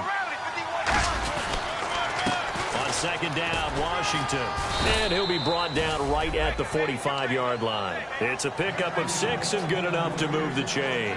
Second down, Washington. And he'll be brought down right at the 45-yard line. It's a pickup of 6 and good enough to move the chain.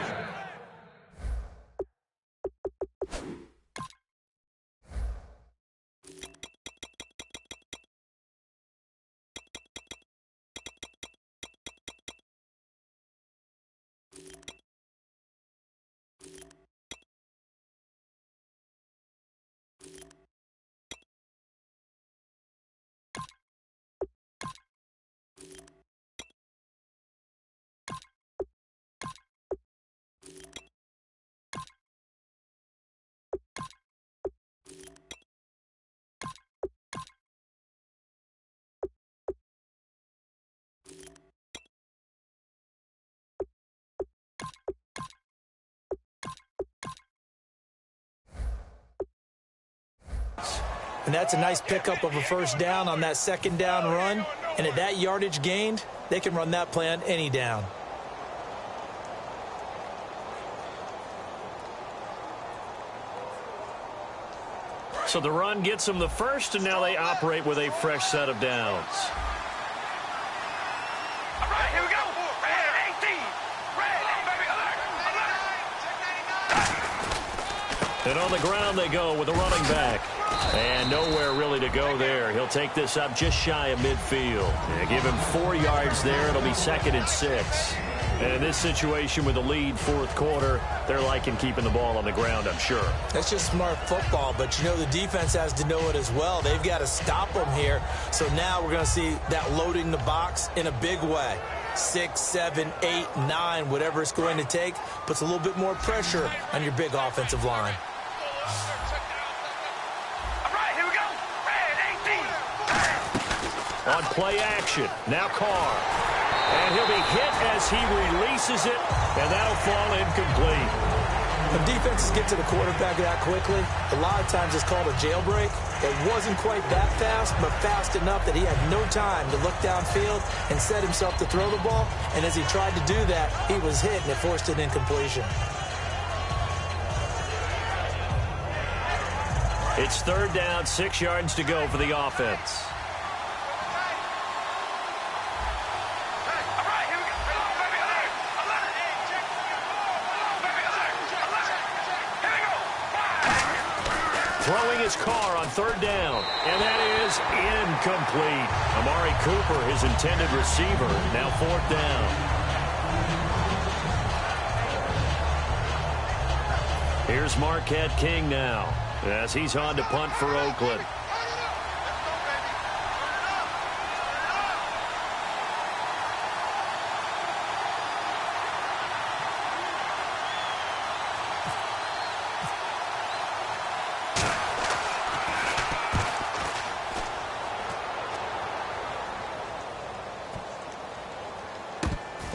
And that's a nice pickup of a first down on that second down run. And at that yardage gained, they can run that play on any down. So the run gets them the first, and now they operate with a fresh set of downs. All right, here we go. Red 18. Red, baby, alert. And on the ground they go with a running back. And nowhere really to go there. He'll take this up just shy of midfield. Yeah, give him 4 yards there. It'll be second and 6. And in this situation with the lead fourth quarter, they're liking keeping the ball on the ground, I'm sure. That's just smart football, but you know the defense has to know it as well. They've got to stop them here. So now we're going to see that loading the box in a big way. 6, 7, 8, 9, whatever it's going to take, puts a little bit more pressure on your big offensive line. On play action, now Carr. And he'll be hit as he releases it, and that'll fall incomplete. When defenses get to the quarterback that quickly, a lot of times it's called a jailbreak. It wasn't quite that fast, but fast enough that he had no time to look downfield and set himself to throw the ball. And as he tried to do that, he was hit, and it forced an incompletion. It's third down, 6 yards to go for the offense. Throwing his car on third down, and that is incomplete. Amari Cooper, his intended receiver, now fourth down. Here's Marquette King now, as he's on to punt for Oakland.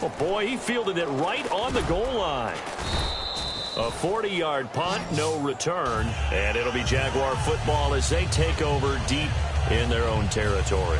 Oh, boy, he fielded it right on the goal line. A 40-yard punt, no return, and it'll be Jaguar football as they take over deep in their own territory.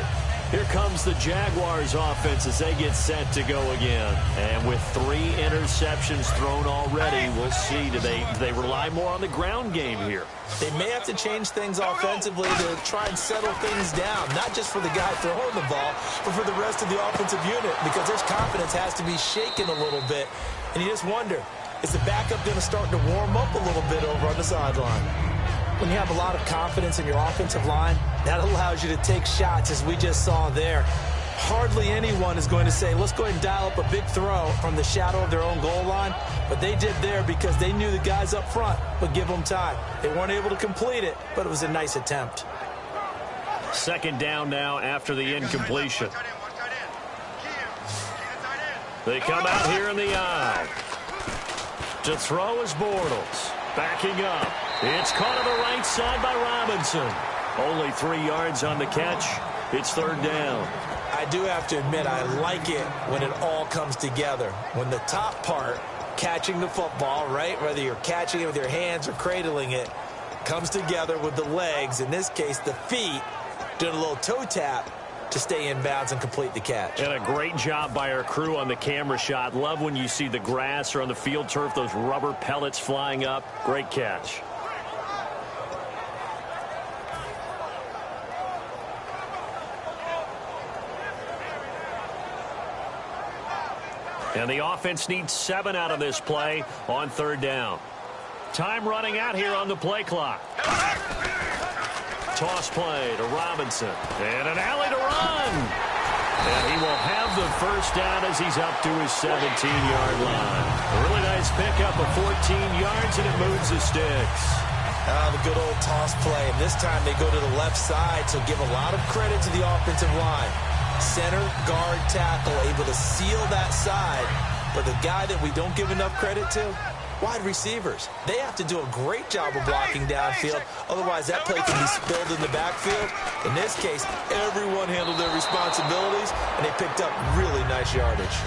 Here comes the Jaguars offense as they get set to go again. And with 3 interceptions thrown already, we'll see. Do they rely more on the ground game here? They may have to change things offensively to try and settle things down, not just for the guy throwing the ball, but for the rest of the offensive unit, because his confidence has to be shaken a little bit. And you just wonder, is the backup going to start to warm up a little bit over on the sideline? When you have a lot of confidence in your offensive line, that allows you to take shots, as we just saw there. Hardly anyone is going to say, let's go ahead and dial up a big throw from the shadow of their own goal line. But they did there because they knew the guys up front would give them time. They weren't able to complete it, but it was a nice attempt. 2nd down now after the incompletion. They come out here in the eye. To throw is Bortles. Backing up. It's caught on the right side by Robinson. Only 3 yards on the catch. It's 3rd down. I do have to admit, I like it when it all comes together. When the top part, catching the football, right, whether you're catching it with your hands or cradling it, comes together with the legs, in this case the feet, doing a little toe tap to stay in bounds and complete the catch. And a great job by our crew on the camera shot. Love when you see the grass or on the field turf, those rubber pellets flying up. Great catch. And the offense needs 7 out of this play on 3rd down. Time running out here on the play clock. Toss play to Robinson. And an alley to run. And he will have the 1st down as he's up to his 17-yard line. A really nice pickup of 14 yards, and it moves the sticks. The good old toss play. And this time they go to the left side, so give a lot of credit to the offensive line. Center, guard, tackle, able to seal that side. But the guy that we don't give enough credit to, wide receivers. They have to do a great job of blocking downfield. Otherwise, that play can be spilled in the backfield. In this case, everyone handled their responsibilities, and they picked up really nice yardage.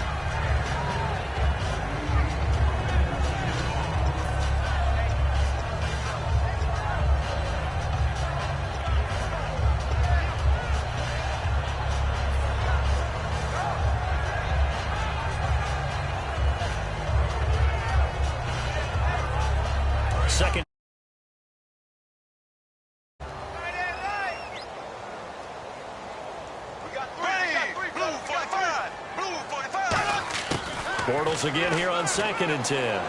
Second. Bortles again here on 2nd and 10.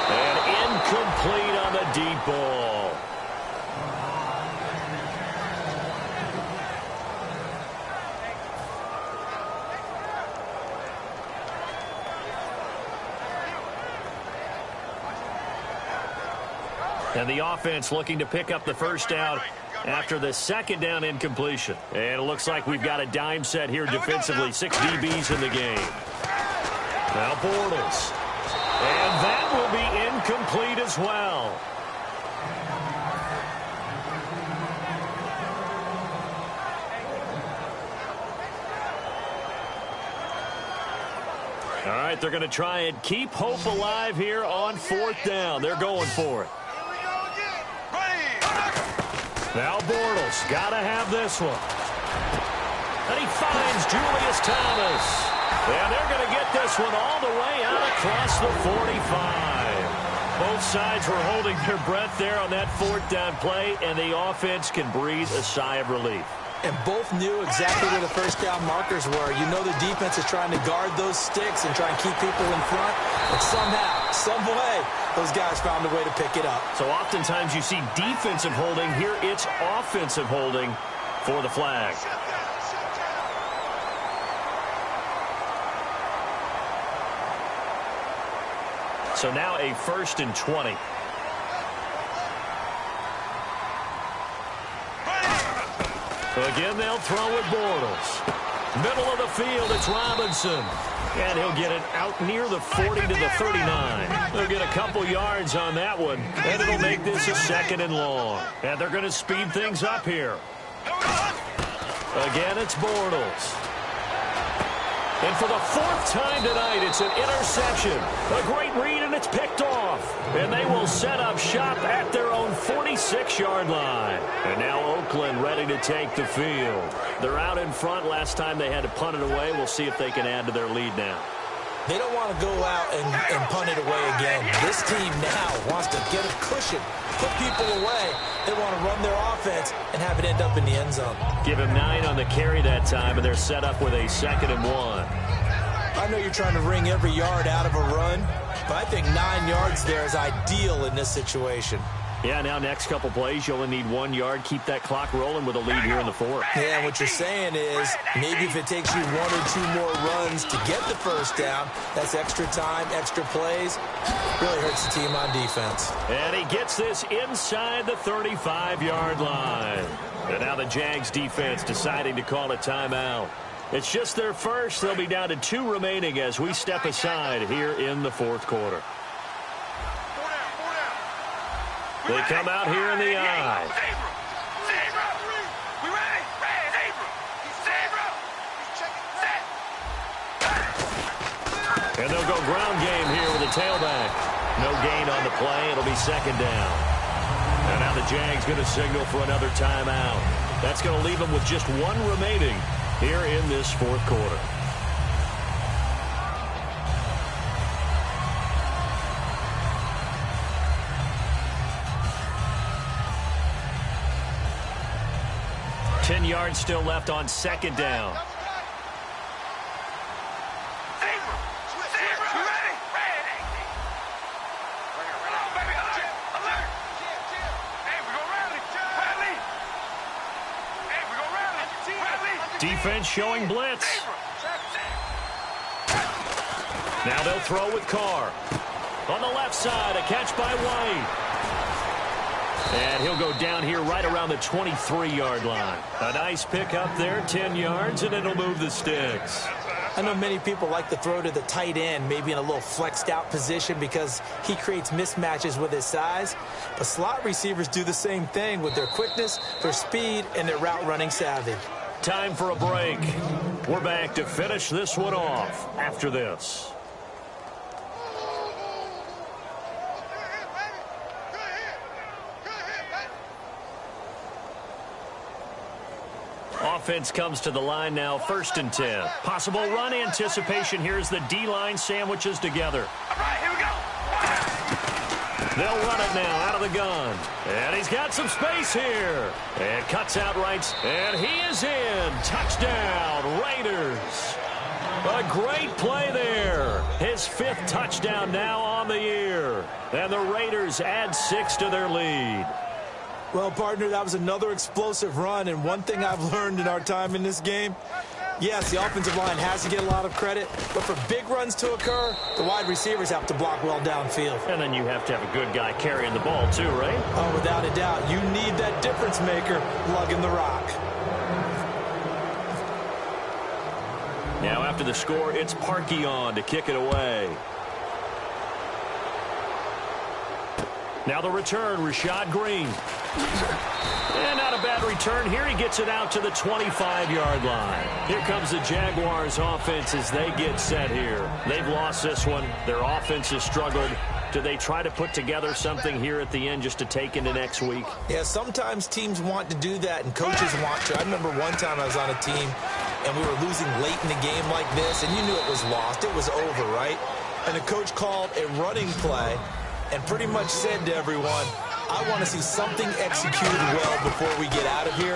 And incomplete on the deep ball. And the offense looking to pick up the 1st down after the 2nd down incompletion. And it looks like we've got a dime set here defensively. 6 DBs in the game. Now Bortles. And that will be incomplete as well. All right, they're going to try and keep hope alive here on 4th down. They're going for it. Now Bortles, got to have this one. And he finds Julius Thomas. And they're going to get this one all the way out across the 45. Both sides were holding their breath there on that 4th down play, and the offense can breathe a sigh of relief. And both knew exactly where the 1st down markers were. You know the defense is trying to guard those sticks and try and keep people in front. But somehow, some way, those guys found a way to pick it up. So oftentimes you see defensive holding. Here it's offensive holding for the flag. So now a 1st and 20. Again, they'll throw with Bortles. Middle of the field, it's Robinson. And he'll get it out near the 40 to the 39. They'll get a couple yards on that one, and it'll make this a 2nd and long. And they're going to speed things up here. Again, it's Bortles. And for the fourth time tonight, it's an interception. A great read, and it's picked off. And they will set up shop at their own 46-yard line. And now Oakland ready to take the field. They're out in front. Last time they had to punt it away. We'll see if they can add to their lead now. They don't want to go out and punt it away again. This team now wants to get a cushion, put people away. They want to run their offense and have it end up in the end zone. Give him 9 on the carry that time, and they're set up with a 2nd and 1. I know you're trying to wring every yard out of a run, but I think 9 yards there is ideal in this situation. Yeah, now next couple plays, you only need 1 yard. Keep that clock rolling with a lead here in the 4th. Yeah, what you're saying is maybe if it takes you 1 or 2 more runs to get the first down, that's extra time, extra plays. Really hurts the team on defense. And he gets this inside the 35-yard line. And now the Jags defense deciding to call a timeout. It's just their first. They'll be down to 2 remaining as we step aside here in the 4th quarter. They come out here in the eye. And they'll go ground game here with a tailback. No gain on the play. It'll be 2nd down. And now the Jags going to signal for another timeout. That's going to leave them with just 1 remaining here in this 4th quarter. Ten yards still left on 2nd down. Defense showing blitz. Now they'll throw with Carr. On the left side, a catch by White. And he'll go down here right around the 23-yard line. A nice pickup there, 10 yards, and it'll move the sticks. I know many people like to throw to the tight end, maybe in a little flexed out position because he creates mismatches with his size. But slot receivers do the same thing with their quickness, their speed, and their route running savvy. Time for a break. We're back to finish this one off after this. Offense comes to the line now, 1st and 10. Possible run anticipation here as the D-line sandwiches together. All right, here we go. They'll run it now out of the gun. And he's got some space here. And cuts out right. And he is in. Touchdown, Raiders. A great play there. His 5th touchdown now on the year. And the Raiders add 6 to their lead. Well, partner, that was another explosive run, and one thing I've learned in our time in this game, yes, the offensive line has to get a lot of credit, but for big runs to occur, the wide receivers have to block well downfield. And then you have to have a good guy carrying the ball too, right? Oh, without a doubt. You need that difference maker lugging the rock. Now after the score, it's Parkey on to kick it away. Now the return, Rashad Green. And not a bad return here. He gets it out to the 25-yard line. Here comes the Jaguars offense as they get set here. They've lost this one. Their offense has struggled. Do they try to put together something here at the end just to take into next week? Yeah, sometimes teams want to do that and coaches want to. I remember one time I was on a team and we were losing late in the game like this, and you knew it was lost. It was over, right? And the coach called a running play and pretty much said to everyone, I want to see something executed well before we get out of here.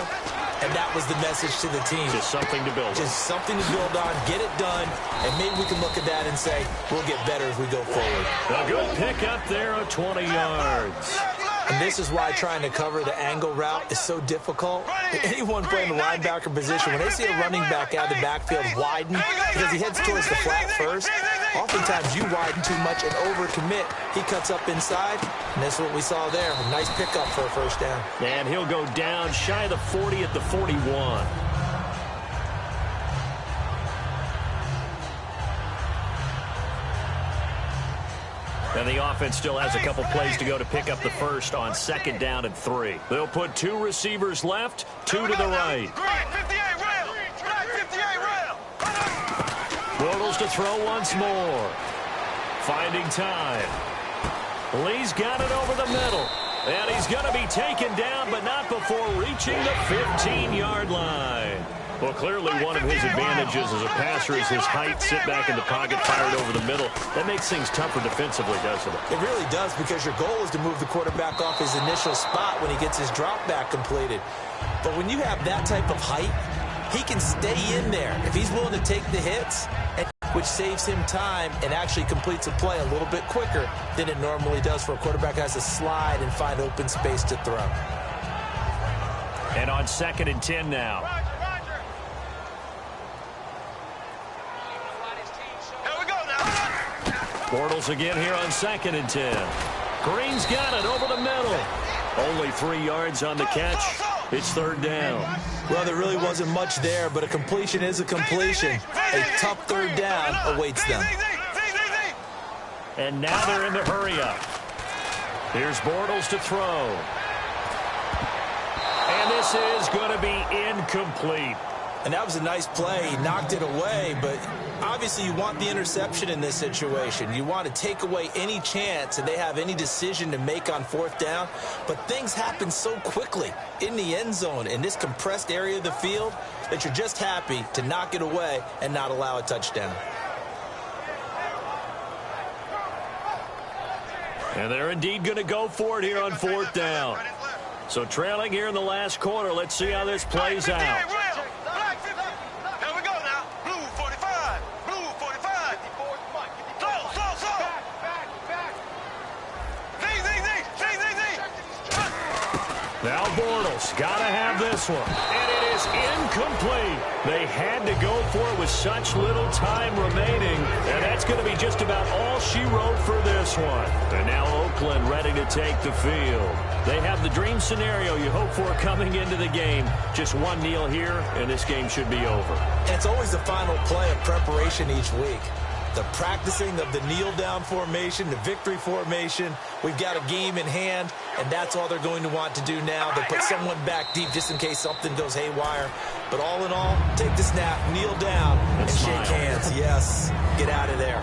And that was the message to the team. Just something to build on. Just something to build on, get it done, and maybe we can look at that and say, we'll get better as we go forward. A good pickup there of 20 yards. And this is why trying to cover the angle route is so difficult. Anyone playing the linebacker position, when they see a running back out of the backfield widen, because he heads towards the flat first, oftentimes you widen too much and overcommit. He cuts up inside, and that's what we saw there. A nice pickup for a first down. And he'll go down shy of the 40 at the 41. And the offense still has a couple plays to go to pick up the first on 2nd down and 3. They'll put 2 receivers left, 2 to the right. Bortles to throw once more. Finding time. Lee's got it over the middle. And he's going to be taken down, but not before reaching the 15-yard line. Well, clearly one of his advantages as a passer is his height. Sit back in the pocket, fired over the middle. That makes things tougher defensively, doesn't it? It really does, because your goal is to move the quarterback off his initial spot when he gets his drop back completed. But when you have that type of height, he can stay in there if he's willing to take the hits, which saves him time and actually completes a play a little bit quicker than it normally does for a quarterback who has to slide and find open space to throw. And on 2nd and 10 now. Here we go now. Bortles again here on 2nd and 10. Green's got it over the middle. Only 3 yards on the catch. It's 3rd down. Well, there really wasn't much there, but a completion is a completion. A tough 3rd down awaits them. And now they're in the hurry-up. Here's Bortles to throw. And this is going to be incomplete. And that was a nice play. He knocked it away, but obviously you want the interception in this situation. You want to take away any chance that they have any decision to make on 4th down. But things happen so quickly in the end zone in this compressed area of the field that you're just happy to knock it away and not allow a touchdown. And they're indeed going to go for it here on 4th down. So trailing here in the last quarter, let's see how this plays out. Now Bortles got to have this one. And it is incomplete. They had to go for it with such little time remaining. And that's going to be just about all she wrote for this one. And now Oakland ready to take the field. They have the dream scenario you hope for coming into the game. Just one kneel here, and this game should be over. And it's always the final play of preparation each week. The practicing of the kneel-down formation, the victory formation. We've got a game in hand, and that's all they're going to want to do now. They put someone back deep just in case something goes haywire. But all in all, take the snap, kneel down, and shake hands. Yes, get out of there.